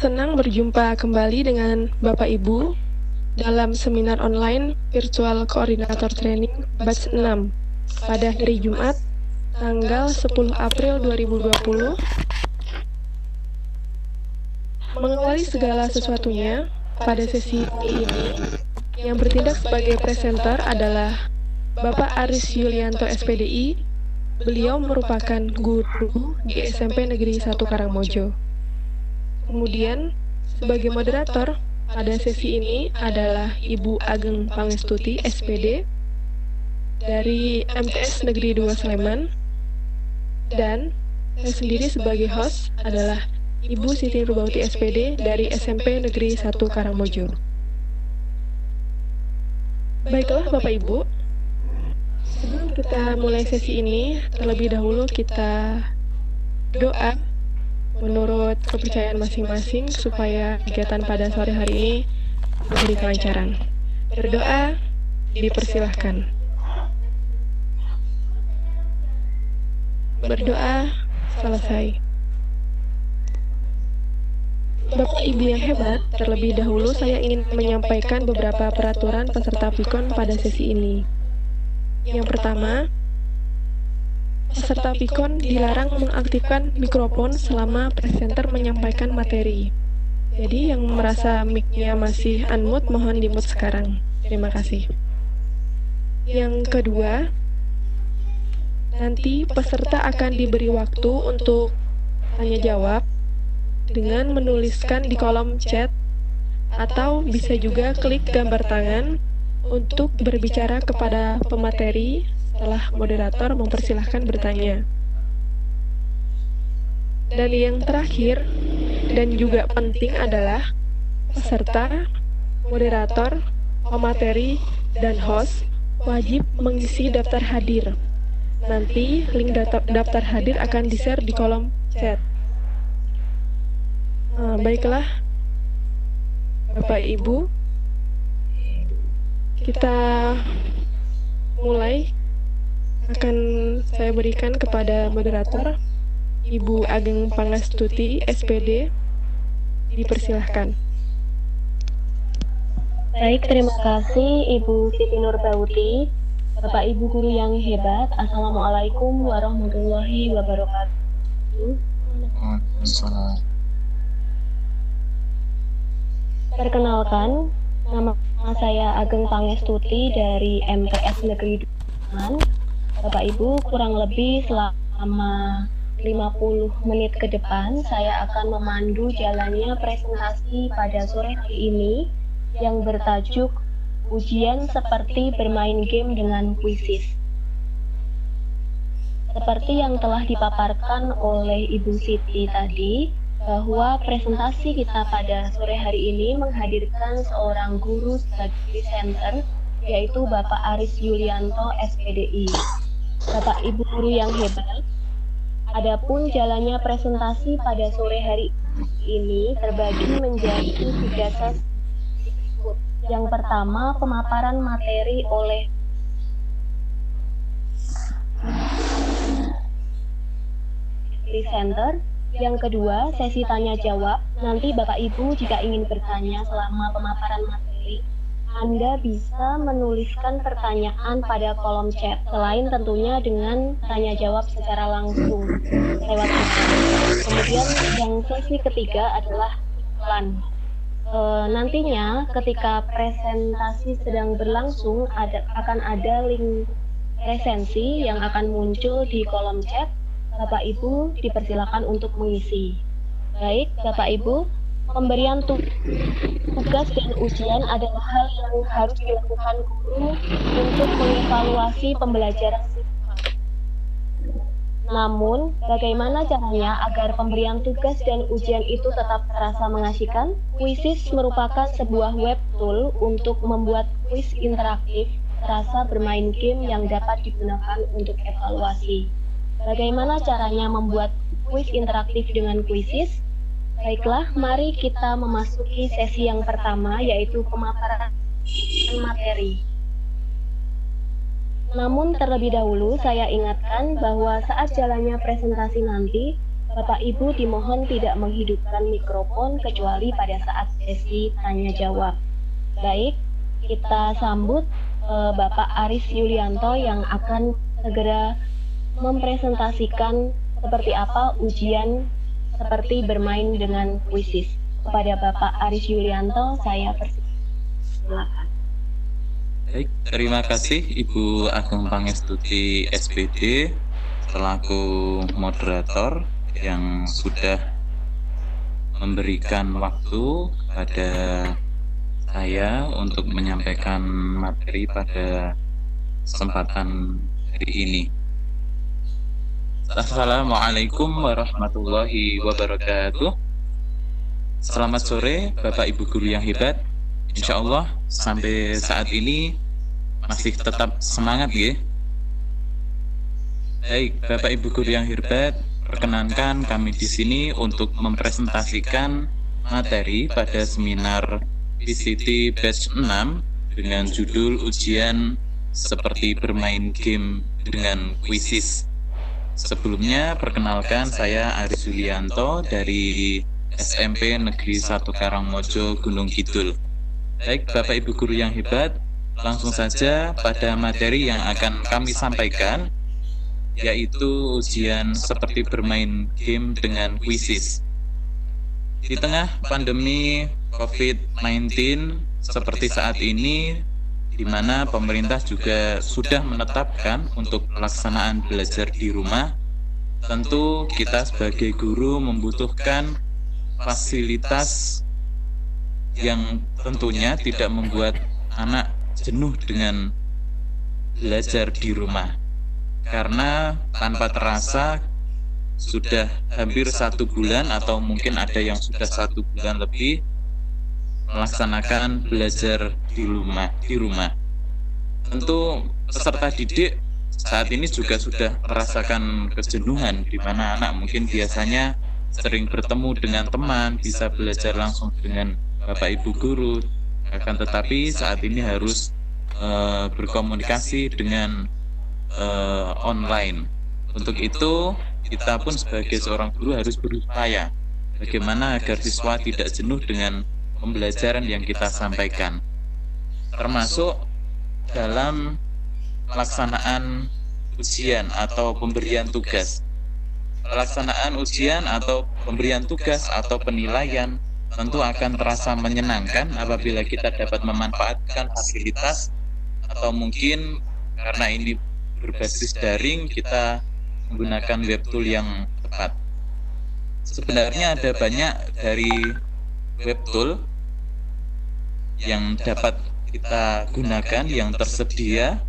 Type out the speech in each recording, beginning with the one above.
Senang berjumpa kembali dengan Bapak Ibu dalam seminar online Virtual Coordinator Training Batch 6 pada hari Jumat, tanggal 10 April 2020. Mengawali segala sesuatunya, pada sesi ini, yang bertindak sebagai presenter adalah Bapak Aris Yulianto SPDI. Beliau merupakan guru di SMP Negeri 1 Karangmojo. Kemudian, sebagai moderator pada sesi ini adalah Ibu Ageng Pangestuti, SPD, dari MTS Negeri 2 Sleman, dan saya sendiri sebagai host adalah Ibu Siti Rubauti, SPD, dari SMP Negeri 1 Karangmojo. Baiklah Bapak Ibu, sebelum kita mulai sesi ini, terlebih dahulu kita doa menurut kepercayaan masing-masing supaya kegiatan pada sore hari ini diberi kelancaran. Berdoa dipersilahkan. Berdoa selesai. Bapak Ibu yang hebat, terlebih dahulu saya ingin menyampaikan beberapa peraturan peserta Pikon pada sesi ini. Yang pertama, peserta Pikon dilarang mengaktifkan mikrofon selama presenter menyampaikan materi. Jadi yang merasa mic-nya masih unmute, mohon di-mute sekarang. Terima kasih. Yang kedua, nanti peserta akan diberi waktu untuk tanya jawab dengan menuliskan di kolom chat atau bisa juga klik gambar tangan untuk berbicara kepada pemateri setelah moderator mempersilahkan bertanya. Dan yang terakhir dan juga penting adalah peserta, moderator, pemateri, dan host wajib mengisi daftar hadir. Nanti link daftar hadir akan di-share di kolom chat. Baiklah, Bapak Ibu, kita mulai. Akan saya berikan kepada moderator Ibu Ageng Pangestuti, SPD. Dipersilahkan. Baik, terima kasih Ibu Siti Nurbauti. Bapak Ibu guru yang hebat, Assalamualaikum warahmatullahi wabarakatuh. Perkenalkan, nama saya Ageng Pangestuti dari MTS Negeri 2. Bapak Ibu, kurang lebih selama 50 menit ke depan saya akan memandu jalannya presentasi pada sore hari ini yang bertajuk ujian seperti bermain game dengan kuisis. Seperti yang telah dipaparkan oleh Ibu Siti tadi, bahwa presentasi kita pada sore hari ini menghadirkan seorang guru sebagai presenter, yaitu Bapak Aris Yulianto SPDI. Bapak Ibu guru yang hebat, adapun jalannya presentasi pada sore hari ini terbagi menjadi 3 sesi. Yang pertama, pemaparan materi oleh presenter. Yang kedua, sesi tanya jawab. Nanti Bapak Ibu jika ingin bertanya selama pemaparan materi, Anda bisa menuliskan pertanyaan pada kolom chat, selain tentunya dengan tanya jawab secara langsung lewat chat. Kemudian yang sesi ketiga adalah iklan. Nantinya ketika presentasi sedang berlangsung akan ada link presensi yang akan muncul di kolom chat. Bapak Ibu dipersilakan untuk mengisi. Baik, Bapak Ibu, pemberian tugas dan ujian adalah hal yang harus dilakukan guru untuk mengevaluasi pembelajaran siswa. Namun, bagaimana caranya agar pemberian tugas dan ujian itu tetap terasa mengasihkan? Quizzes merupakan sebuah web tool untuk membuat kuis interaktif, terasa bermain game yang dapat digunakan untuk evaluasi. Bagaimana caranya membuat kuis interaktif dengan Quizzes? Baiklah, mari kita memasuki sesi yang pertama, yaitu pemaparan materi. Namun terlebih dahulu saya ingatkan bahwa saat jalannya presentasi nanti, Bapak Ibu dimohon tidak menghidupkan mikrofon kecuali pada saat sesi tanya jawab. Baik, kita sambut Bapak Aris Yulianto yang akan segera mempresentasikan seperti apa ujian seperti bermain dengan kuisis. Kepada Bapak Aris Yulianto, saya persilakan. Baik, terima kasih Ibu Ageng Pangestuti SPD selaku moderator yang sudah memberikan waktu kepada saya untuk menyampaikan materi pada kesempatan hari ini. Assalamualaikum warahmatullahi wabarakatuh. Selamat sore Bapak Ibu guru yang hebat. Insya Allah sampai saat ini masih tetap semangat ya. Baik Bapak Ibu guru yang hebat, perkenankan kami di sini untuk mempresentasikan materi pada seminar PCT Batch 6 dengan judul ujian seperti bermain game dengan kuisis. Sebelumnya perkenalkan saya Aris Yulianto dari SMP Negeri 1 Karangmojo Gunung Kidul. Baik Bapak Ibu guru yang hebat, langsung saja pada materi yang akan kami sampaikan, yaitu ujian seperti bermain game dengan kuisis. Di tengah pandemi COVID-19 seperti saat ini, di mana pemerintah juga sudah menetapkan untuk pelaksanaan belajar di rumah, tentu kita sebagai guru membutuhkan fasilitas yang tentunya tidak membuat anak jenuh dengan belajar di rumah. Karena tanpa terasa sudah hampir 1 bulan atau mungkin ada yang sudah 1 bulan lebih melaksanakan belajar di rumah. Tentu peserta didik saat ini juga sudah merasakan kejenuhan, di mana anak mungkin biasanya sering bertemu dengan teman, bisa belajar langsung dengan Bapak Ibu guru, akan tetapi saat ini harus berkomunikasi dengan online. Untuk itu kita pun sebagai seorang guru harus berupaya bagaimana agar siswa tidak jenuh dengan pembelajaran yang kita sampaikan, termasuk dalam pelaksanaan ujian atau pemberian tugas. Pelaksanaan ujian atau pemberian tugas atau penilaian tentu akan terasa menyenangkan apabila kita dapat memanfaatkan fasilitas, atau mungkin karena ini berbasis daring, kita menggunakan web tool yang tepat. Sebenarnya ada banyak dari web tool yang dapat kita gunakan yang tersedia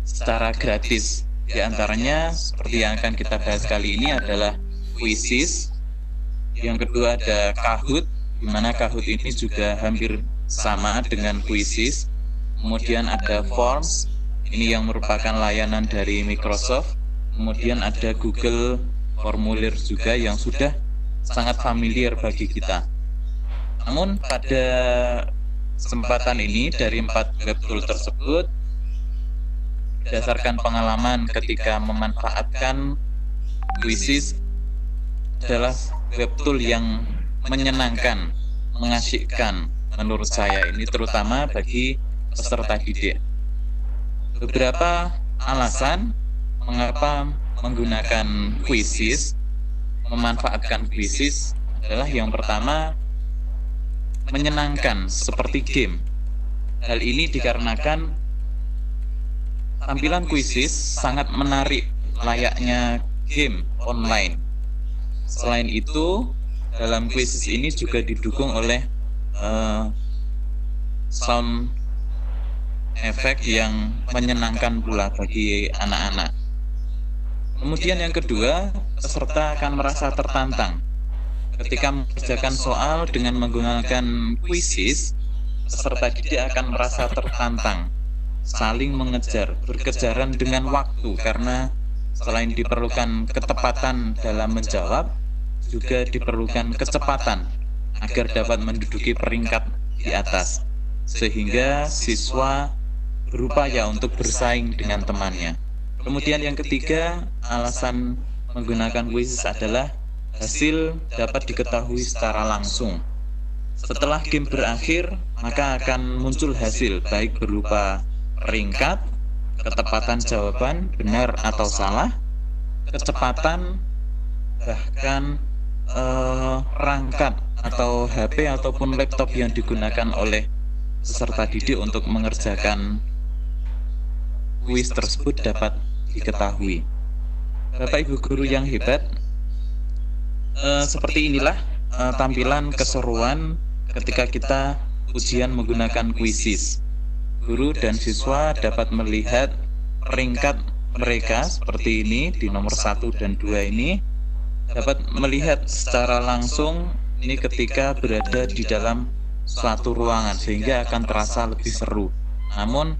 secara gratis. Di antaranya seperti yang akan kita bahas kali ini adalah Quizizz. Yang kedua ada Kahoot, di mana Kahoot ini juga hampir sama dengan Quizizz. Kemudian ada Forms, ini yang merupakan layanan dari Microsoft. Kemudian ada Google Formulir juga yang sudah sangat familiar bagi kita. Namun pada kesempatan ini dari 4 web tool tersebut, berdasarkan pengalaman ketika memanfaatkan Quizizz, adalah web tool yang menyenangkan, mengasyikkan menurut saya ini, terutama bagi peserta didik. Beberapa alasan mengapa menggunakan Quizizz, memanfaatkan Quizizz adalah yang pertama, menyenangkan seperti game. Hal ini dikarenakan tampilan Quizizz sangat menarik layaknya game online. Selain itu, dalam Quizizz ini juga didukung oleh sound effect yang menyenangkan pula bagi anak-anak. Kemudian yang kedua, peserta akan merasa tertantang. Ketika mengerjakan soal dengan menggunakan Quizizz, peserta didik akan merasa tertantang, saling mengejar, berkejaran dengan waktu, karena selain diperlukan ketepatan dalam menjawab, juga diperlukan kecepatan agar dapat menduduki peringkat di atas, sehingga siswa berupaya untuk bersaing dengan temannya. Kemudian yang ketiga, alasan menggunakan quizzes adalah hasil dapat diketahui secara langsung. Setelah game berakhir, maka akan muncul hasil baik berupa peringkat, ketepatan jawaban benar atau salah, kecepatan, bahkan perangkat atau HP ataupun laptop yang digunakan oleh peserta didik untuk mengerjakan kuis tersebut dapat diketahui. Bapak Ibu guru yang hebat, seperti inilah tampilan keseruan ketika kita ujian menggunakan quizzes. Guru dan siswa dapat melihat peringkat mereka seperti ini di nomor 1 dan 2 ini, dapat melihat secara langsung ini ketika berada di dalam suatu ruangan, sehingga akan terasa lebih seru. Namun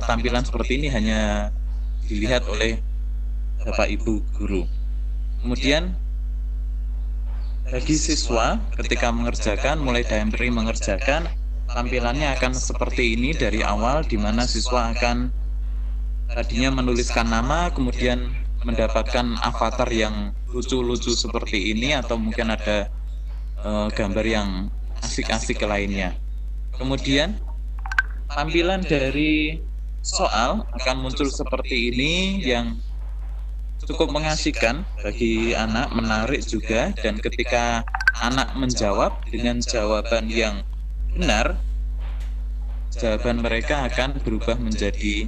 tampilan seperti ini hanya dilihat oleh Bapak Ibu guru. Kemudian bagi siswa ketika mengerjakan, mulai dari mengerjakan, tampilannya akan seperti ini dari awal, di mana siswa akan tadinya menuliskan nama, kemudian mendapatkan avatar yang lucu-lucu seperti ini, atau mungkin ada gambar yang asik-asik lainnya. Kemudian tampilan dari soal akan muncul seperti ini yang cukup mengasihkan bagi anak, menarik juga, dan ketika anak menjawab dengan jawaban yang benar, jawaban mereka akan berubah menjadi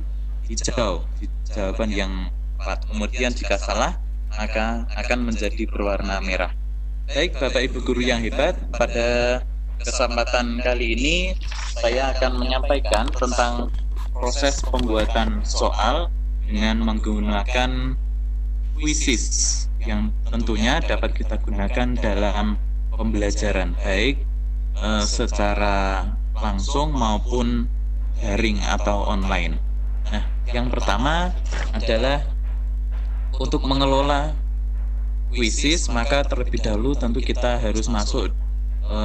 hijau, jawaban yang tepat. Kemudian jika salah, maka akan menjadi berwarna merah. Baik Bapak Ibu guru yang hebat, pada kesempatan kali ini saya akan menyampaikan tentang proses pembuatan soal dengan menggunakan quizzes yang tentunya dapat kita gunakan dalam pembelajaran, baik secara langsung maupun daring atau online. Nah, yang pertama adalah untuk mengelola quizzes, maka terlebih dahulu tentu kita harus masuk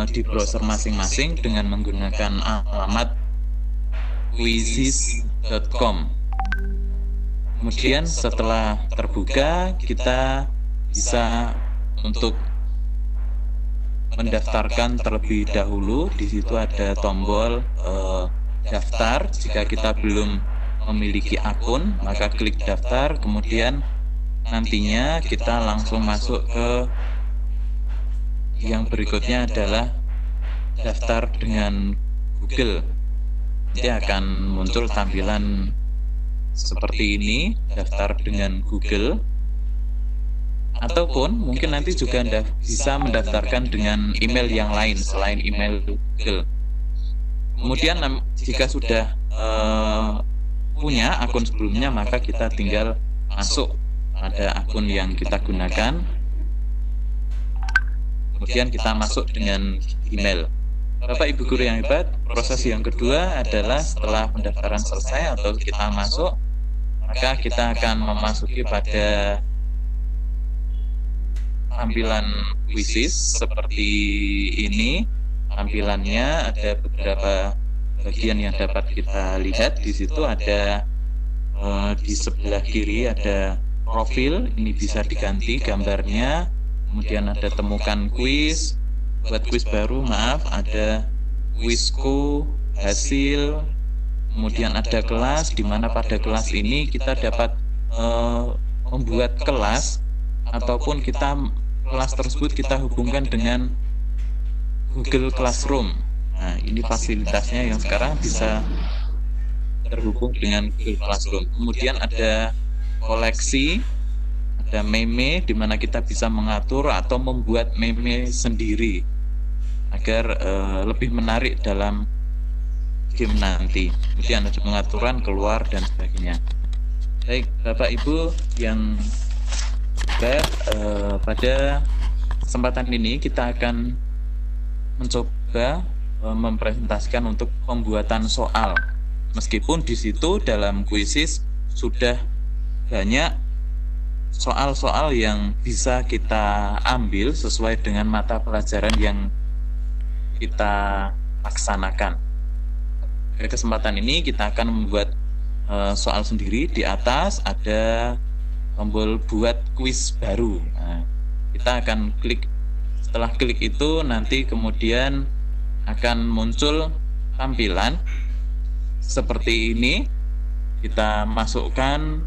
di browser masing-masing dengan menggunakan alamat quizzes.com. Kemudian setelah terbuka, kita bisa untuk mendaftarkan terlebih dahulu. Di situ ada tombol daftar. Jika kita belum memiliki akun, maka klik daftar. Kemudian nantinya kita langsung masuk ke yang berikutnya adalah daftar dengan Google. Nanti akan muncul tampilan seperti ini, daftar dengan Google, ataupun mungkin nanti juga Anda bisa mendaftarkan dengan email yang lain selain email Google. Kemudian jika sudah punya akun sebelumnya, maka kita tinggal masuk pada akun yang kita gunakan, kemudian kita masuk dengan email. Bapak Ibu guru yang hebat, proses yang kedua adalah setelah pendaftaran selesai atau kita masuk, maka kita akan memasuki pada tampilan quizzes seperti ini. Tampilannya ada beberapa bagian yang dapat kita lihat. Di situ ada di sebelah kiri ada profil, ini bisa diganti gambarnya. Kemudian ada temukan quiz, buat quiz baru, ada quizku, hasil. Kemudian ada kelas, di mana pada kelas ini kita dapat membuat kelas, ataupun kelas tersebut kita hubungkan dengan Google Classroom. Nah, ini fasilitasnya yang sekarang bisa terhubung dengan Google Classroom. Kemudian ada koleksi, ada meme, di mana kita bisa mengatur atau membuat meme sendiri agar lebih menarik dalam game nanti. Kemudian ada pengaturan keluar dan sebagainya. Baik Bapak Ibu yang baik, pada kesempatan ini kita akan mencoba mempresentasikan untuk pembuatan soal. Meskipun di situ dalam quizzes sudah banyak soal-soal yang bisa kita ambil sesuai dengan mata pelajaran yang kita laksanakan. Pada kesempatan ini kita akan membuat soal sendiri. Di atas ada tombol buat kuis baru. Nah, kita akan klik. Setelah klik itu nanti kemudian akan muncul tampilan seperti ini. Kita masukkan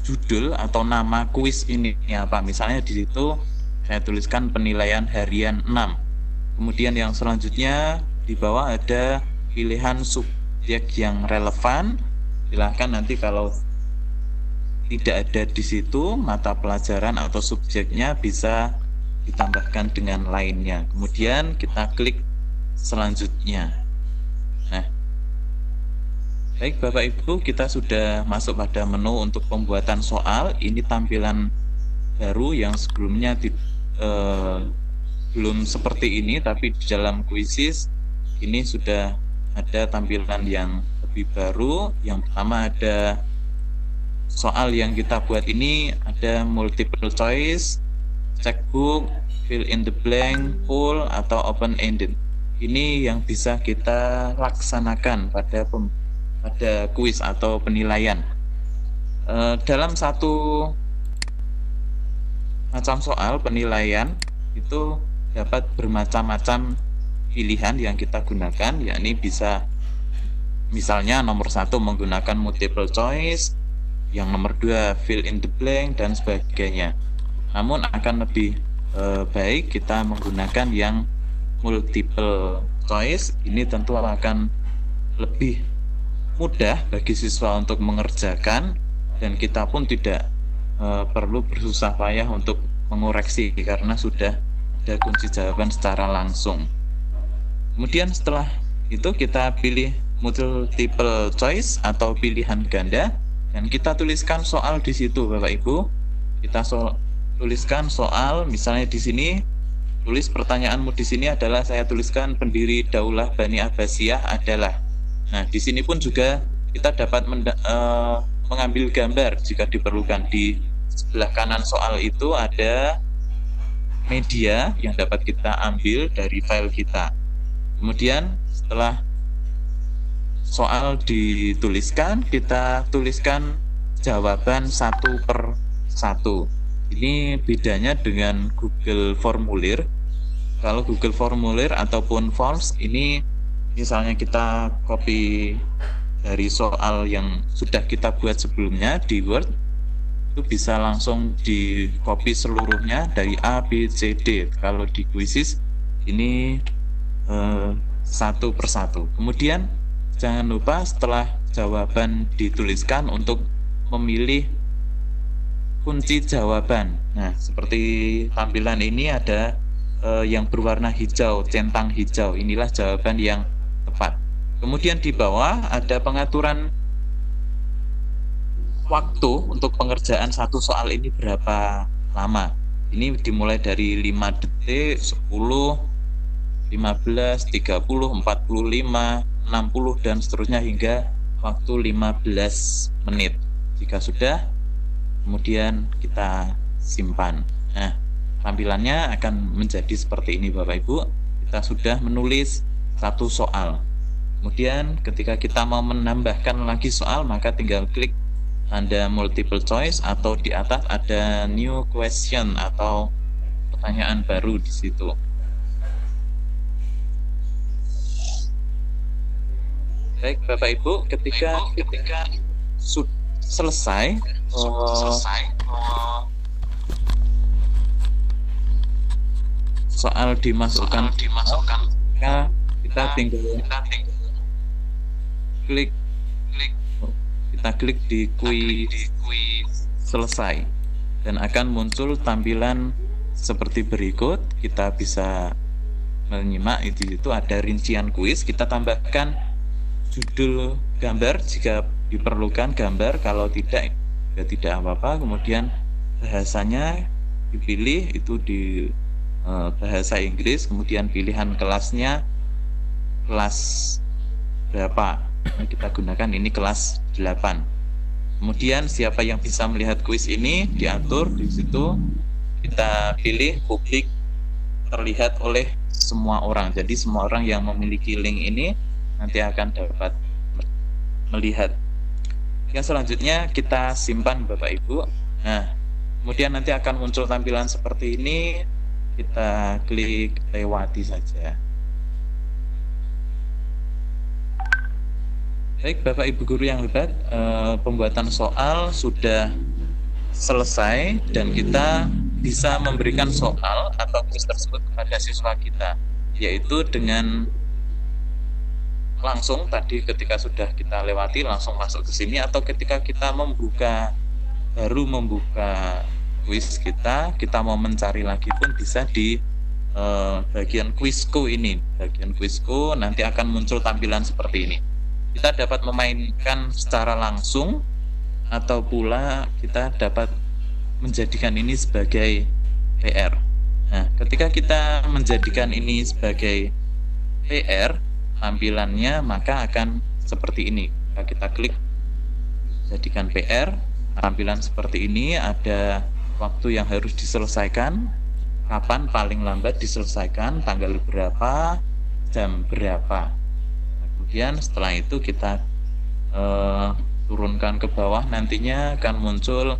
judul atau nama kuis ini apa. Misalnya di situ saya tuliskan penilaian harian 6. Kemudian yang selanjutnya di bawah ada pilihan subjek yang relevan. Silahkan nanti kalau tidak ada di situ mata pelajaran atau subjeknya bisa ditambahkan dengan lainnya. Kemudian kita klik selanjutnya. Nah, baik Bapak Ibu, kita sudah masuk pada menu untuk pembuatan soal. Ini tampilan baru yang sebelumnya belum seperti ini, tapi di dalam Quizzes ini sudah ada tampilan yang lebih baru. Yang pertama ada soal yang kita buat ini ada multiple choice, checkbook, fill in the blank, poll, atau open ended. Ini yang bisa kita laksanakan pada kuis atau penilaian. Dalam satu macam soal penilaian itu dapat bermacam-macam pilihan yang kita gunakan, yakni bisa misalnya nomor 1 menggunakan multiple choice, yang nomor 2 fill in the blank, dan sebagainya. Namun akan lebih baik kita menggunakan yang multiple choice. Ini tentu akan lebih mudah bagi siswa untuk mengerjakan, dan kita pun tidak perlu bersusah payah untuk mengoreksi karena sudah ada kunci jawaban secara langsung. Kemudian setelah itu kita pilih multiple choice atau pilihan ganda, dan kita tuliskan soal di situ Bapak Ibu. Kita tuliskan soal, misalnya di sini tulis pertanyaanmu di sini adalah, saya tuliskan pendiri Daulah Bani Abbasiyah adalah. Nah, di sini pun juga kita dapat mengambil gambar jika diperlukan. Di sebelah kanan soal itu ada media yang dapat kita ambil dari file kita. Kemudian setelah soal dituliskan, kita tuliskan jawaban 1 per 1. Ini bedanya dengan Google Formulir. Kalau Google Formulir ataupun Forms ini misalnya kita copy dari soal yang sudah kita buat sebelumnya di Word, itu bisa langsung di copy seluruhnya dari A, B, C, D. Kalau di Quizzes ini 1 per 1. Kemudian jangan lupa setelah jawaban dituliskan untuk memilih kunci jawaban. Nah, seperti tampilan ini ada yang berwarna hijau, centang hijau. Inilah jawaban yang tepat. Kemudian di bawah ada pengaturan waktu untuk pengerjaan satu soal ini berapa lama. Ini dimulai dari 5 detik, 10, 15, 30, 45, 60, dan seterusnya hingga waktu 15 menit. Jika sudah, kemudian kita simpan. Nah, tampilannya akan menjadi seperti ini Bapak Ibu. Kita sudah menulis satu soal. Kemudian ketika kita mau menambahkan lagi soal, maka tinggal klik tanda multiple choice atau di atas ada new question atau pertanyaan baru di situ. Baik Bapak Ibu, ketika selesai soal dimasukkan, maka kita tinggal klik di kuis selesai, dan akan muncul tampilan seperti berikut. Kita bisa menyimak itu ada rincian kuis. Kita tambahkan judul gambar jika diperlukan gambar, kalau tidak ya tidak apa-apa. Kemudian bahasanya dipilih itu di bahasa Inggris, kemudian pilihan kelasnya kelas berapa. Nah, kita gunakan ini kelas 8. Kemudian siapa yang bisa melihat kuis ini diatur di situ. Kita pilih publik terlihat oleh semua orang. Jadi semua orang yang memiliki link ini nanti akan dapat melihat. Yang selanjutnya kita simpan Bapak Ibu. Nah, kemudian nanti akan muncul tampilan seperti ini. Kita klik lewati saja. Baik Bapak Ibu guru yang hebat, pembuatan soal sudah selesai dan kita bisa memberikan soal atau kuis tersebut kepada siswa kita, yaitu dengan langsung tadi ketika sudah kita lewati langsung masuk ke sini, atau ketika kita baru membuka kuis kita mau mencari lagi pun bisa di bagian kuisku ini. Bagian kuisku nanti akan muncul tampilan seperti ini. Kita dapat memainkan secara langsung atau pula kita dapat menjadikan ini sebagai PR. Nah, ketika kita menjadikan ini sebagai PR, tampilannya maka akan seperti ini. Kita klik jadikan PR, tampilan seperti ini, ada waktu yang harus diselesaikan, kapan paling lambat diselesaikan, tanggal berapa, jam berapa. Nah, kemudian setelah itu kita turunkan ke bawah, nantinya akan muncul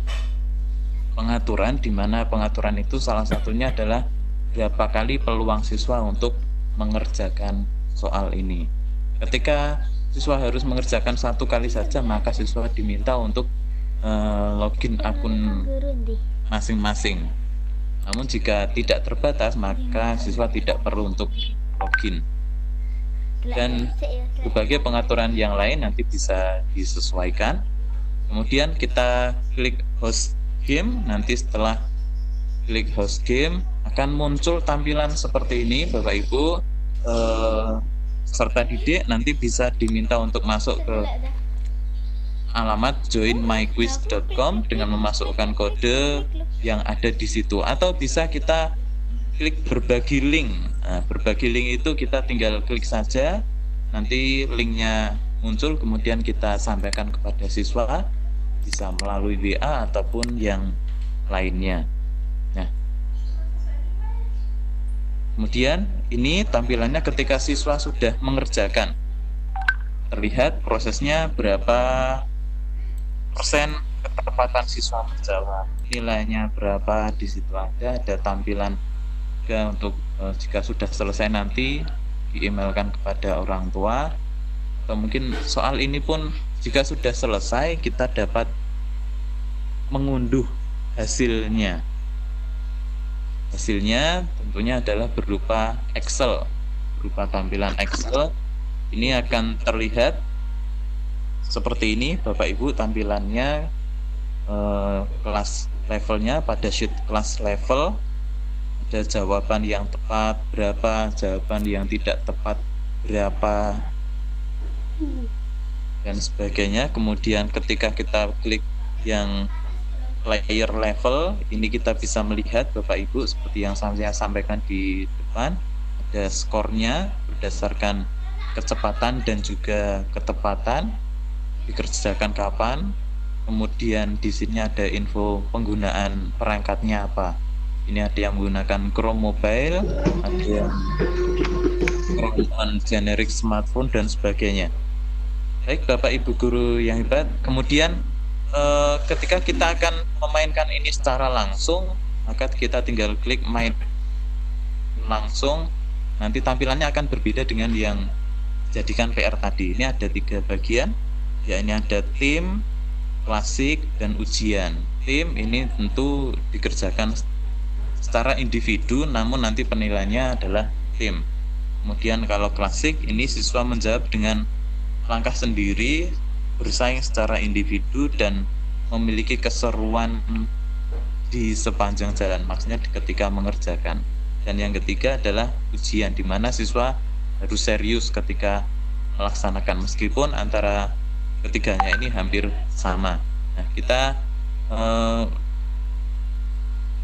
pengaturan, di mana pengaturan itu salah satunya adalah berapa kali peluang siswa untuk mengerjakan soal ini. Ketika siswa harus mengerjakan 1 kali saja, maka siswa diminta untuk login akun masing-masing. Namun jika tidak terbatas, maka siswa tidak perlu untuk login. Dan berbagai pengaturan yang lain nanti bisa disesuaikan. Kemudian kita klik host game. Nanti setelah klik host game akan muncul tampilan seperti ini Bapak Ibu. Peserta didik nanti bisa diminta untuk masuk ke alamat joinmyquiz.com dengan memasukkan kode yang ada di situ, atau bisa kita klik berbagi link. Nah, berbagi link itu kita tinggal klik saja, nanti linknya muncul, kemudian kita sampaikan kepada siswa, bisa melalui WA ataupun yang lainnya. Nah, kemudian ini tampilannya ketika siswa sudah mengerjakan. Terlihat prosesnya berapa persen ketepatan siswa menjawab, nilainya berapa, di situ ada tampilan juga untuk jika sudah selesai nanti di-emailkan kepada orang tua, atau mungkin soal ini pun jika sudah selesai kita dapat mengunduh hasilnya. Hasilnya tentunya adalah berupa Excel, berupa tampilan Excel. Ini akan terlihat seperti ini Bapak Ibu tampilannya, kelas levelnya pada sheet kelas level, ada jawaban yang tepat berapa, jawaban yang tidak tepat berapa, dan sebagainya. Kemudian ketika kita klik yang layer level, ini kita bisa melihat Bapak Ibu seperti yang saya sampaikan di depan, ada skornya berdasarkan kecepatan dan juga ketepatan, dikerjakan kapan. Kemudian di sini ada info penggunaan perangkatnya apa. Ini ada yang menggunakan Chrome Mobile, ada yang Chrome generic smartphone dan sebagainya. Baik Bapak Ibu guru yang hebat, kemudian ketika kita akan memainkan ini secara langsung, maka kita tinggal klik main langsung. Nanti tampilannya akan berbeda dengan yang jadikan PR tadi. Ini ada 3 bagian, ya, ini ada tim, klasik, dan ujian. Tim ini tentu dikerjakan secara individu, namun nanti penilaiannya adalah tim. Kemudian kalau klasik ini siswa menjawab dengan langkah sendiri, bersaing secara individu dan memiliki keseruan di sepanjang jalan, maksudnya ketika mengerjakan. Dan yang ketiga adalah ujian, di mana siswa harus serius ketika melaksanakan, meskipun antara ketiganya ini hampir sama. Nah, kita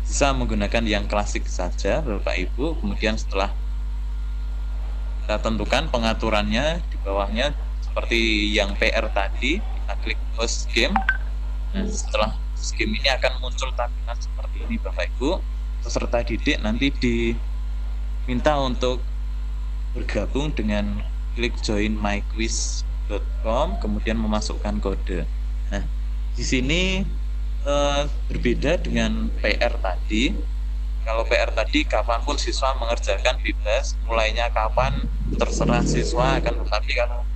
bisa menggunakan yang klasik saja Bapak Ibu. Kemudian setelah kita tentukan pengaturannya di bawahnya seperti yang PR tadi, kita klik host game. Nah, setelah host game ini akan muncul tampilan seperti ini Bapak Ibu. Peserta didik nanti diminta untuk bergabung dengan klik joinmyquiz.com, kemudian memasukkan kode. Nah, Di sini berbeda dengan PR tadi. Kalau PR tadi kapanpun siswa mengerjakan bebas, mulainya kapan terserah siswa, akan tetapi kalau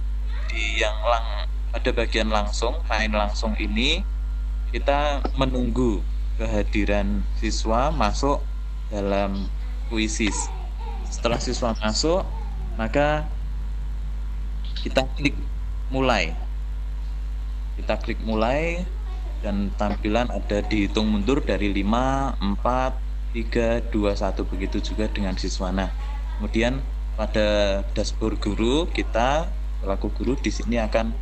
di yang pada bagian langsung, main langsung ini kita menunggu kehadiran siswa masuk dalam kuisis. Setelah siswa masuk, maka kita klik mulai. Kita klik mulai dan tampilan ada dihitung mundur dari 5, 4, 3, 2, 1, begitu juga dengan siswa. Nah, kemudian pada dashboard guru kita selaku guru di sini akan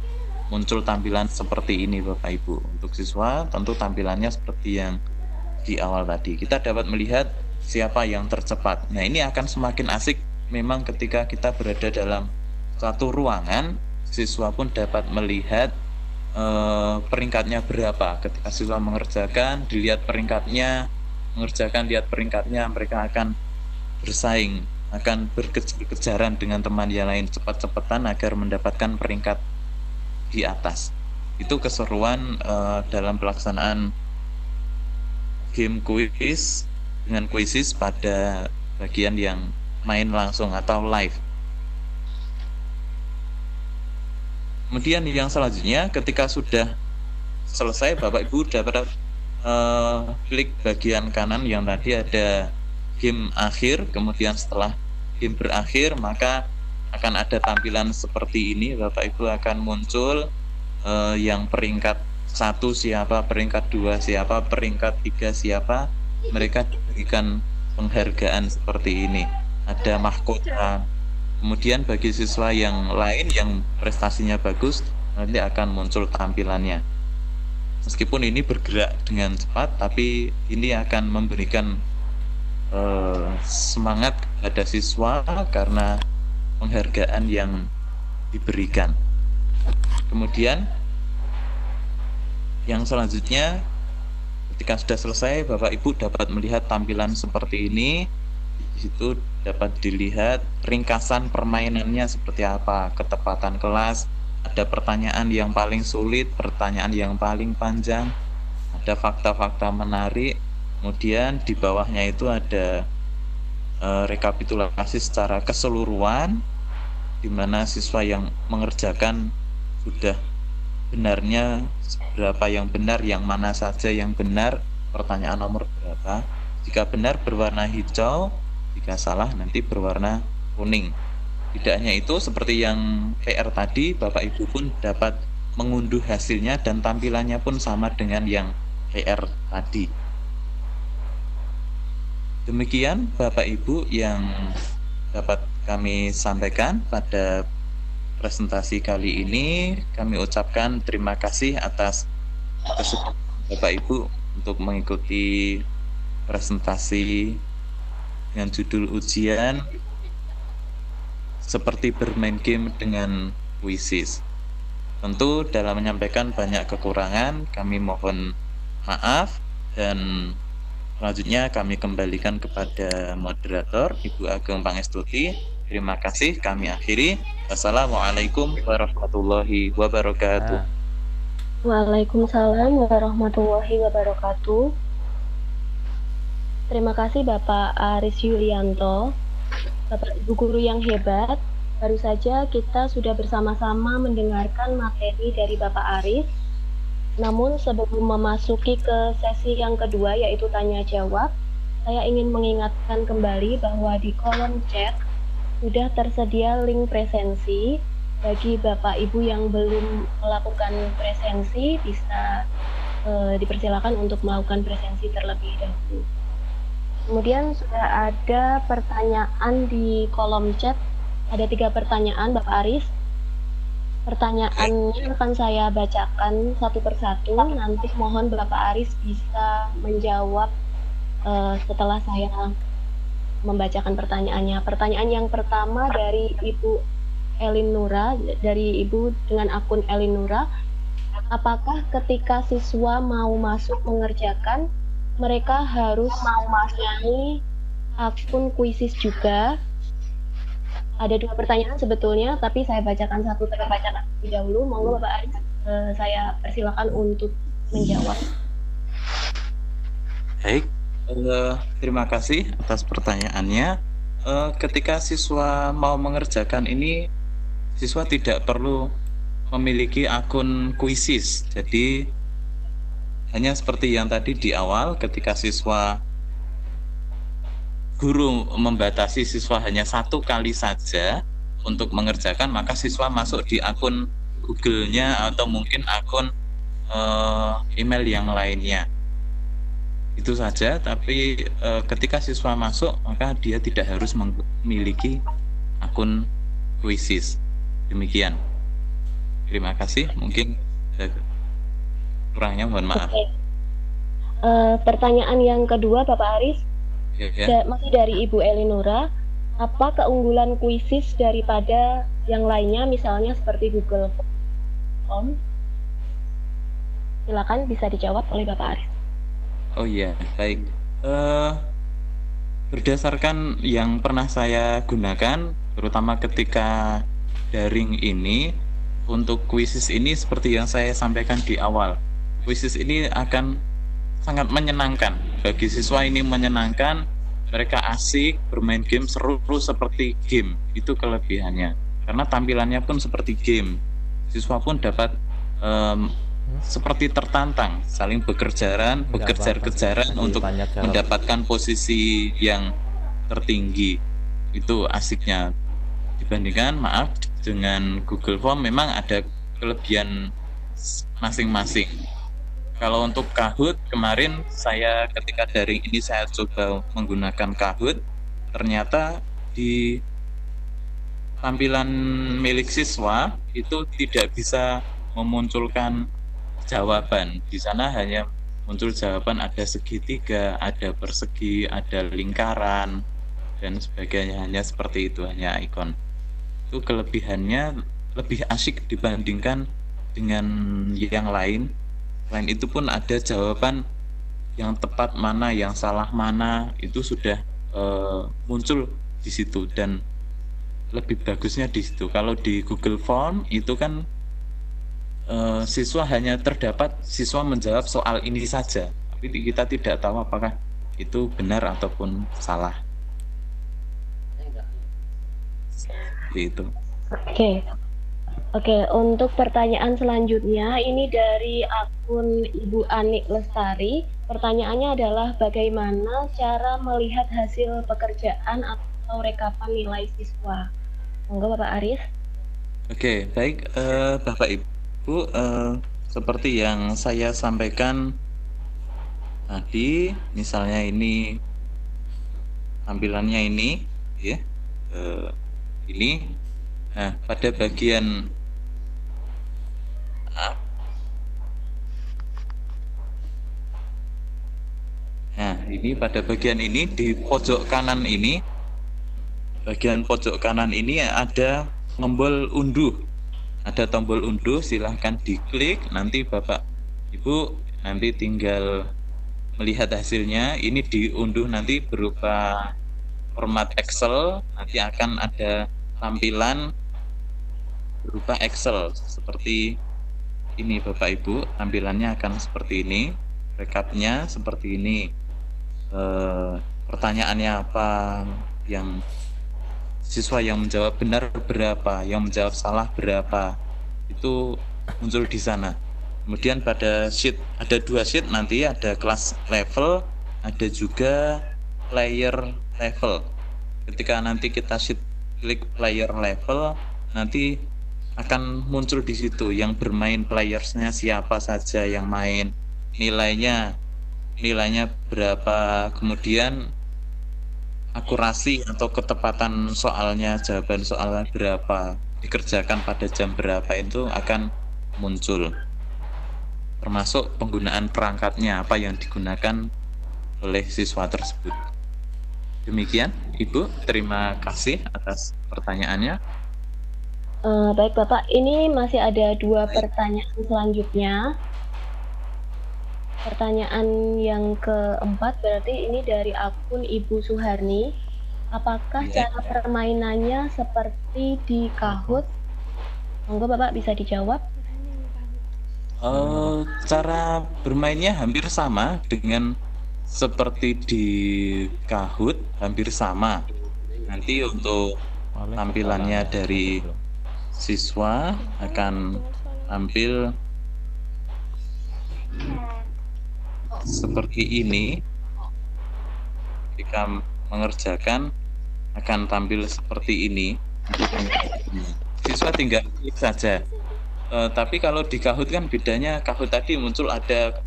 muncul tampilan seperti ini Bapak Ibu. Untuk siswa tentu tampilannya seperti yang di awal tadi. Kita dapat melihat siapa yang tercepat. Nah, ini akan semakin asik memang ketika kita berada dalam satu ruangan, siswa pun dapat melihat peringkatnya berapa. Ketika siswa mengerjakan, dilihat peringkatnya, lihat peringkatnya, mereka akan bersaing, akan berkejaran dengan teman yang lain cepat-cepatan agar mendapatkan peringkat di atas. Itu keseruan dalam pelaksanaan game kuis dengan kuisis pada bagian yang main langsung atau live. Kemudian yang selanjutnya, ketika sudah selesai, Bapak Ibu dapat klik bagian kanan yang tadi ada game akhir. Kemudian setelah game berakhir, maka akan ada tampilan seperti ini. Bapak Ibu akan muncul yang peringkat 1 siapa, peringkat 2 siapa, peringkat 3 siapa. Mereka diberikan penghargaan seperti ini. Ada mahkota. Kemudian bagi siswa yang lain yang prestasinya bagus, nanti akan muncul tampilannya. Meskipun ini bergerak dengan cepat, tapi ini akan memberikan semangat kepada siswa karena penghargaan yang diberikan. Kemudian yang selanjutnya, ketika sudah selesai, Bapak Ibu dapat melihat tampilan seperti ini. Di situ dapat dilihat ringkasan permainannya seperti apa, ketepatan kelas, ada pertanyaan yang paling sulit, pertanyaan yang paling panjang, ada fakta-fakta menarik. Kemudian di bawahnya itu ada rekapitulasi secara keseluruhan, di mana siswa yang mengerjakan sudah benarnya berapa yang benar, yang mana saja yang benar, pertanyaan nomor berapa. Jika benar berwarna hijau, jika salah nanti berwarna kuning. Tidak hanya itu, seperti yang PR tadi, Bapak Ibu pun dapat mengunduh hasilnya dan tampilannya pun sama dengan yang PR tadi. Demikian Bapak Ibu yang dapat kami sampaikan pada presentasi kali ini. Kami ucapkan terima kasih atas kesempatan Bapak Ibu untuk mengikuti presentasi dengan judul ujian seperti bermain game dengan kuisis. Tentu dalam menyampaikan banyak kekurangan, kami mohon maaf, dan selanjutnya kami kembalikan kepada moderator Ibu Ageng Pangestuti. Terima kasih, kami akhiri. Wassalamualaikum warahmatullahi wabarakatuh. Waalaikumsalam warahmatullahi wabarakatuh. Terima kasih Bapak Aris Yulianto, Bapak Ibu guru yang hebat. Baru saja kita sudah bersama-sama mendengarkan materi dari Bapak Aris. Namun sebelum memasuki ke sesi yang kedua, yaitu tanya jawab, saya ingin mengingatkan kembali bahwa di kolom chat sudah tersedia link presensi. Bagi Bapak Ibu yang belum melakukan presensi, bisa dipersilakan untuk melakukan presensi terlebih dahulu. Kemudian sudah ada pertanyaan di kolom chat. Ada 3 pertanyaan Bapak Aris. Pertanyaannya akan saya bacakan satu persatu. Nanti mohon Bapak Aris bisa menjawab setelah saya membacakan pertanyaannya. Pertanyaan yang pertama dari Ibu Elin Nura, dari Ibu dengan akun Elin Nura. Apakah ketika siswa mau masuk mengerjakan, mereka harus mempunyai akun kuisis juga? Ada 2 pertanyaan sebetulnya, tapi saya bacakan satu terbaca terlebih dahulu. Monggo Bapak Aris, saya persilakan untuk menjawab. Baik, terima kasih atas pertanyaannya. Ketika siswa mau mengerjakan ini, siswa tidak perlu memiliki akun Quizzes. Jadi hanya seperti yang tadi di awal, ketika guru membatasi siswa hanya 1 kali saja untuk mengerjakan, maka siswa masuk di akun Google-nya atau mungkin akun email yang lainnya. Itu saja, tapi ketika siswa masuk, maka dia tidak harus memiliki akun Quizzes. Demikian. Terima kasih. Mungkin kurangnya mohon maaf. Oke. Pertanyaan yang kedua, Bapak Aris, masih dari Ibu Elinora. Apa keunggulan Quizzes daripada yang lainnya, misalnya seperti Google Form? Silakan bisa dijawab oleh Bapak Aris. Oh iya, baik. Berdasarkan yang pernah saya gunakan, terutama ketika daring ini, untuk Quizzes ini seperti yang saya sampaikan di awal, Quizzes ini akan sangat menyenangkan. Bagi siswa ini menyenangkan, mereka asik, bermain game seru seperti game. Itu kelebihannya. Karena tampilannya pun seperti game. Siswa pun dapat seperti tertantang, saling bekerja-kejaran untuk mendapatkan posisi yang tertinggi. Itu asiknya. Dibandingkan, dengan Google Form memang ada kelebihan masing-masing. Kalau untuk Kahoot, kemarin saya ketika daring ini saya coba menggunakan Kahoot, ternyata di tampilan milik siswa itu tidak bisa memunculkan jawaban. Di sana hanya muncul jawaban, ada segitiga, ada persegi, ada lingkaran, dan sebagainya. Hanya seperti itu, hanya ikon. Itu kelebihannya lebih asyik dibandingkan dengan yang lain. Selain itu pun ada jawaban yang tepat mana, yang salah mana, itu sudah muncul di situ, dan lebih bagusnya di situ. Kalau di Google Form itu kan siswa hanya terdapat siswa menjawab soal ini saja, tapi kita tidak tahu apakah itu benar ataupun salah. Seperti itu. Oke, untuk pertanyaan selanjutnya ini dari akun Ibu Anik Lestari. Pertanyaannya adalah bagaimana cara melihat hasil pekerjaan atau rekapan nilai siswa? Monggo Bapak Aris. Oke, baik Bapak Ibu, seperti yang saya sampaikan tadi, misalnya ini tampilannya ini, ya, ini. Nah, pada bagian ini pada bagian ini di pojok kanan ini, bagian pojok kanan ini ada tombol unduh. Ada tombol unduh, silahkan diklik. Nanti Bapak Ibu nanti tinggal melihat hasilnya. Ini diunduh nanti berupa format Excel. Nanti akan ada tampilan berupa Excel seperti ini Bapak Ibu. Tampilannya akan seperti ini, rekapnya seperti ini, pertanyaannya apa, yang siswa yang menjawab benar berapa, yang menjawab salah berapa, itu muncul di sana. Kemudian pada sheet ada 2 sheet, nanti ada kelas level, ada juga player level. Ketika nanti kita klik player level, nanti akan muncul di situ yang bermain, playersnya siapa saja yang main, nilainya berapa, kemudian akurasi atau ketepatan soalnya, jawaban soalnya berapa, dikerjakan pada jam berapa, itu akan muncul, termasuk penggunaan perangkatnya apa yang digunakan oleh siswa tersebut. Demikian Ibu, terima kasih atas pertanyaannya. Baik Bapak, ini masih ada 2 pertanyaan selanjutnya. Pertanyaan yang keempat berarti ini dari akun Ibu Suharni. Apakah cara permainannya seperti di Kahoot? Monggo Bapak bisa dijawab. Cara bermainnya hampir sama dengan seperti di Kahoot, hampir sama. Nanti untuk tampilannya dari siswa akan tampil seperti ini. Ketika mengerjakan akan tampil seperti ini. Siswa tinggal klik saja. Tapi kalau di Kahoot kan bedanya, Kahoot tadi muncul ada,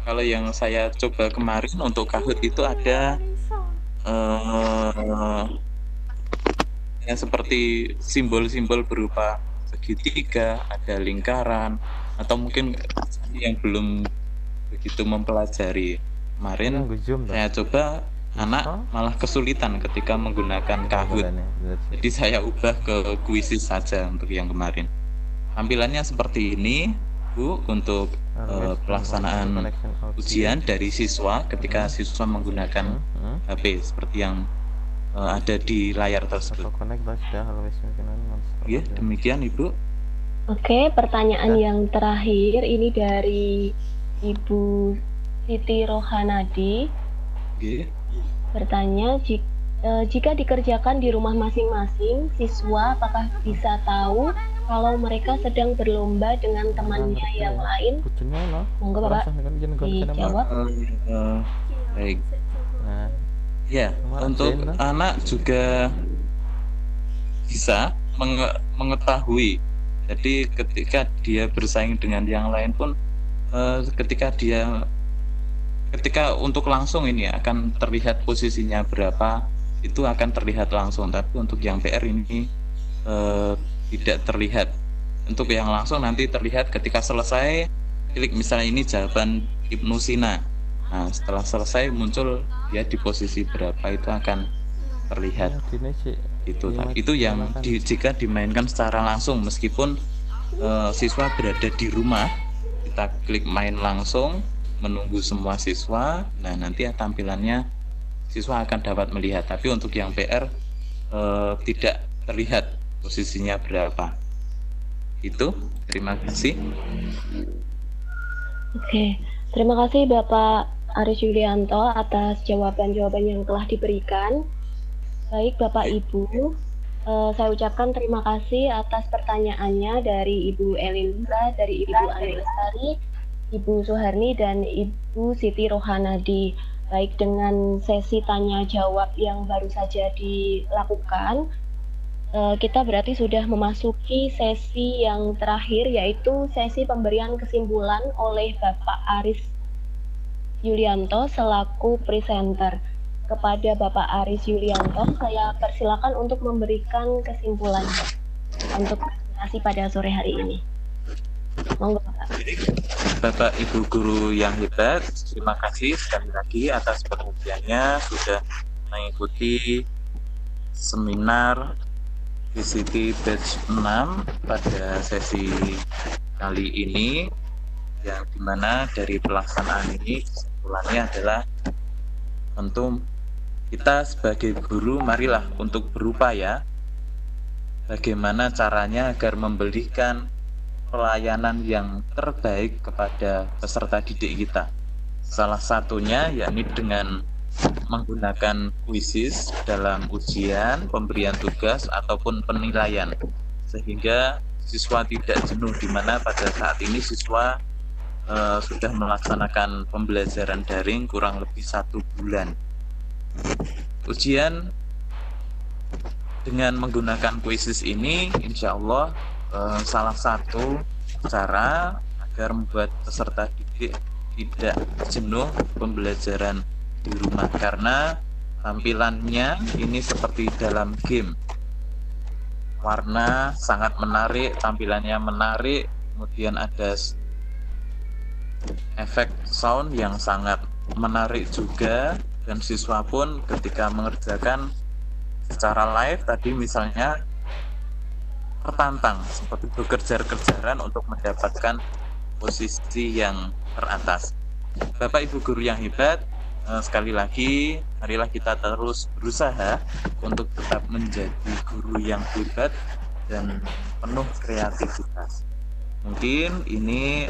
kalau yang saya coba kemarin untuk Kahoot itu ada yang seperti simbol-simbol berupa segitiga, ada lingkaran, atau mungkin yang belum begitu mempelajari. Kemarin saya coba, anak malah kesulitan ketika menggunakan Kahoot. Jadi saya ubah ke Quizzes saja untuk yang kemarin. Tampilannya seperti ini, Bu, untuk pelaksanaan ujian dari siswa ketika siswa menggunakan HP seperti yang ada di layar tersebut. Ya, demikian Ibu. Oke, pertanyaan yang terakhir ini dari Ibu Siti Rohanadi. Bertanya, jika dikerjakan di rumah masing-masing, siswa apakah bisa tahu kalau mereka sedang berlomba dengan temannya yang lain? Monggo Bapak dijawab. Baik. Ya, untuk anak juga bisa mengetahui. Jadi ketika dia bersaing dengan yang lain pun, ketika untuk langsung ini akan terlihat posisinya berapa, itu akan terlihat langsung. Tapi untuk yang PR ini tidak terlihat. Untuk yang langsung nanti terlihat ketika selesai, klik misalnya ini jawaban Ibnu Sina. Nah, setelah selesai muncul dia di posisi berapa, itu akan terlihat. Itu yang jika dimainkan secara langsung, meskipun siswa berada di rumah, kita klik main langsung, menunggu semua siswa. Nah, nanti tampilannya siswa akan dapat melihat. Tapi untuk yang PR tidak terlihat posisinya berapa. Itu, terima kasih. Oke, terima kasih Bapak Aris Yulianto atas jawaban-jawaban yang telah diberikan. Baik Bapak Ibu, saya ucapkan terima kasih atas pertanyaannya dari Ibu Elinda, dari Ibu Ani Lestari, Ibu Suharni, dan Ibu Siti Rohanadi. Baik, dengan sesi tanya jawab yang baru saja dilakukan, kita berarti sudah memasuki sesi yang terakhir, yaitu sesi pemberian kesimpulan oleh Bapak Aris Yulianto selaku presenter. Kepada Bapak Aris Yulianto, saya persilakan untuk memberikan kesimpulan untuk presentasi pada sore hari ini. Monggo Bapak. Bapak Ibu guru yang hebat, terima kasih sekali lagi atas perhatiannya sudah mengikuti seminar VCT Batch 6 pada sesi kali ini, yang dimana dari pelaksanaan ini kesimpulannya adalah tentu kita sebagai guru marilah untuk berupaya bagaimana caranya agar memberikan pelayanan yang terbaik kepada peserta didik kita. Salah satunya yakni dengan menggunakan quizzes dalam ujian, pemberian tugas ataupun penilaian, sehingga siswa tidak jenuh, di mana pada saat ini siswa sudah melaksanakan pembelajaran daring kurang lebih 1 bulan. Ujian dengan menggunakan quizzes ini insya Allah salah satu cara agar membuat peserta didik tidak jenuh pembelajaran di rumah, karena tampilannya ini seperti dalam game. Warna sangat menarik, tampilannya menarik, kemudian ada efek sound yang sangat menarik juga, dan siswa pun ketika mengerjakan secara live tadi misalnya tertantang seperti bekerja-kerjaan untuk mendapatkan posisi yang teratas. Bapak Ibu guru yang hebat, sekali lagi marilah kita terus berusaha untuk tetap menjadi guru yang hebat dan penuh kreativitas. Mungkin ini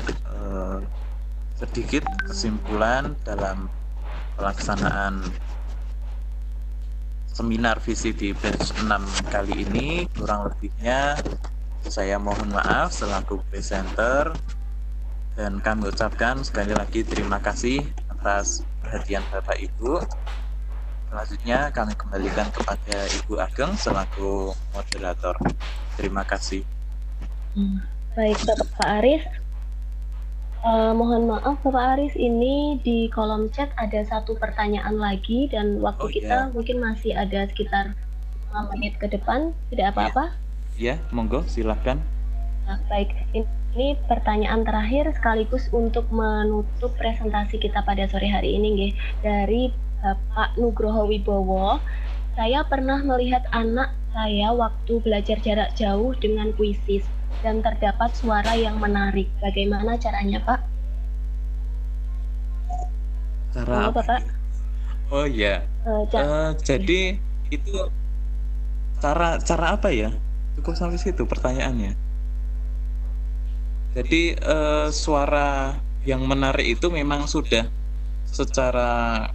sedikit kesimpulan dalam pelaksanaan seminar VCT batch 6 kali ini. Kurang lebihnya saya mohon maaf selaku presenter, dan kami ucapkan sekali lagi terima kasih atas perhatian Bapak Ibu. Selanjutnya kami kembalikan kepada Ibu Ageng selaku moderator. Terima kasih. Baik Bapak Aris. Mohon maaf Bapak Aris, ini di kolom chat ada satu pertanyaan lagi dan waktu kita mungkin masih ada sekitar 5 menit ke depan. Tidak apa-apa? Ya, monggo silahkan. Nah, baik, ini pertanyaan terakhir sekaligus untuk menutup presentasi kita pada sore hari ini nggih. Dari Bapak Nugroho Wibowo. Saya pernah melihat anak saya waktu belajar jarak jauh dengan kuisis dan terdapat suara yang menarik. Bagaimana caranya, Pak? Cara apa? Bapak? Oh ya. Jadi itu cara apa ya? Cukup sampai situ pertanyaannya. Jadi suara yang menarik itu memang sudah secara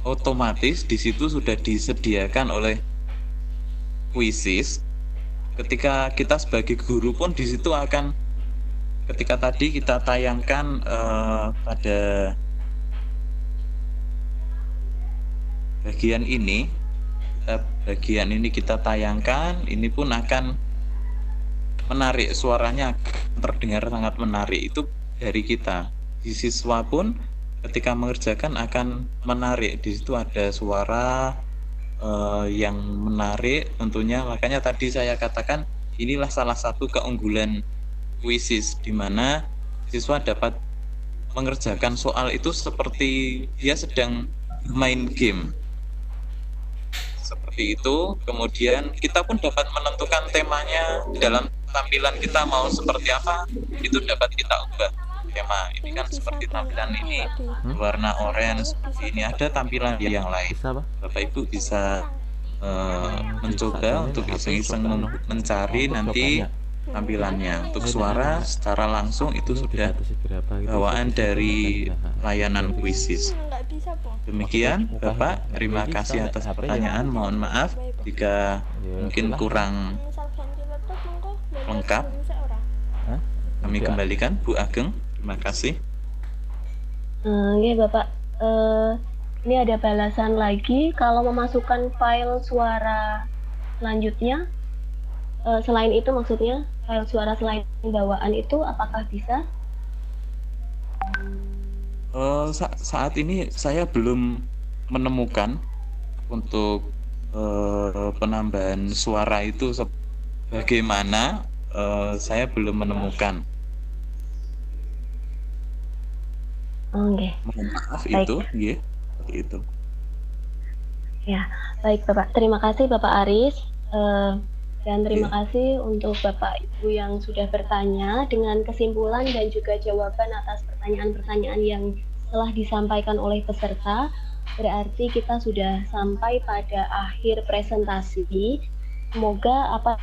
otomatis di situ sudah disediakan oleh kuisis. Ketika kita sebagai guru pun di situ akan, ketika tadi kita tayangkan pada bagian ini kita tayangkan, ini pun akan menarik, suaranya terdengar sangat menarik. Itu dari kita. Di siswa pun ketika mengerjakan akan menarik. Di situ ada suara yang menarik tentunya. Makanya tadi saya katakan inilah salah satu keunggulan kuisis, di mana siswa dapat mengerjakan soal itu seperti dia sedang main game. Seperti itu. Kemudian kita pun dapat menentukan temanya dalam tampilan kita mau seperti apa, itu dapat kita ubah. Tema ini kan seperti tampilan ini warna orange, ini ada tampilan yang lain. Bapak Ibu bisa mencoba untuk iseng-iseng mencari nanti tampilannya. Untuk suara secara langsung itu sudah bawaan dari layanan kuisis. Demikian Bapak, terima kasih atas pertanyaan. Mohon maaf jika mungkin kurang lengkap. Kami kembalikan Bu Ageng. Terima kasih. Oke Bapak, ini ada balasan lagi. Kalau memasukkan file suara selanjutnya, selain itu maksudnya file suara selain bawaan itu apakah bisa? Saat ini saya belum menemukan untuk penambahan suara itu bagaimana, saya belum menemukan. Oke. Mohon maaf. Baik. Itu. Ya, baik Bapak. Terima kasih Bapak Aris, dan terima kasih untuk Bapak Ibu yang sudah bertanya. Dengan kesimpulan dan juga jawaban atas pertanyaan-pertanyaan yang telah disampaikan oleh peserta, berarti kita sudah sampai pada akhir presentasi. Semoga apa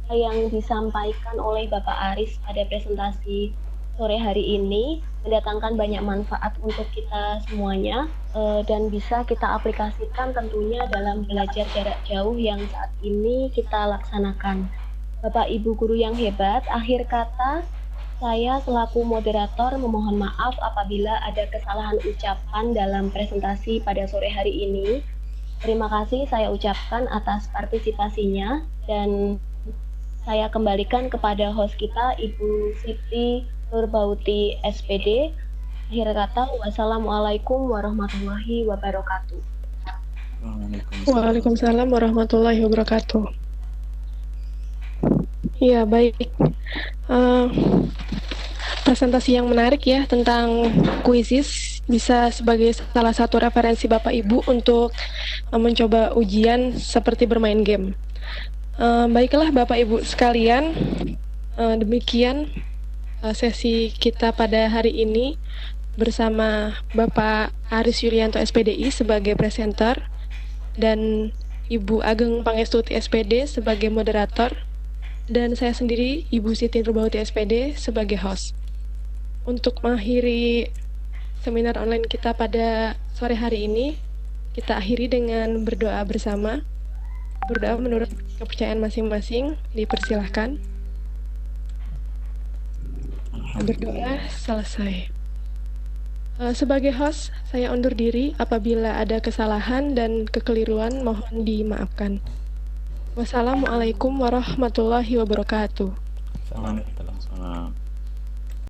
yang disampaikan oleh Bapak Aris pada presentasi sore hari ini mendatangkan banyak manfaat untuk kita semuanya, dan bisa kita aplikasikan tentunya dalam belajar jarak jauh yang saat ini kita laksanakan. Bapak Ibu guru yang hebat, akhir kata saya selaku moderator memohon maaf apabila ada kesalahan ucapan dalam presentasi pada sore hari ini. Terima kasih saya ucapkan atas partisipasinya, dan saya kembalikan kepada host kita Ibu Siti Nurbauti SPD. Akhir kata, wassalamualaikum warahmatullahi wabarakatuh. Waalaikumsalam warahmatullahi wabarakatuh. Ya, baik. Presentasi yang menarik ya tentang kuisis bisa sebagai salah satu referensi Bapak Ibu untuk mencoba ujian seperti bermain game. Baiklah Bapak Ibu sekalian, demikian sesi kita pada hari ini bersama Bapak Aris Yulianto SPDI sebagai presenter dan Ibu Ageng Pangestuti SPD sebagai moderator. dan saya sendiri, Ibu Siti Nurbauti SPD, sebagai host. Untuk mengakhiri seminar online kita pada sore hari ini, kita akhiri dengan berdoa bersama. Berdoa menurut kepercayaan masing-masing, dipersilahkan. Berdoa selesai. Sebagai host, saya undur diri. Apabila ada kesalahan dan kekeliruan, mohon dimaafkan. Wassalamualaikum warahmatullahi wabarakatuh. Assalamualaikum.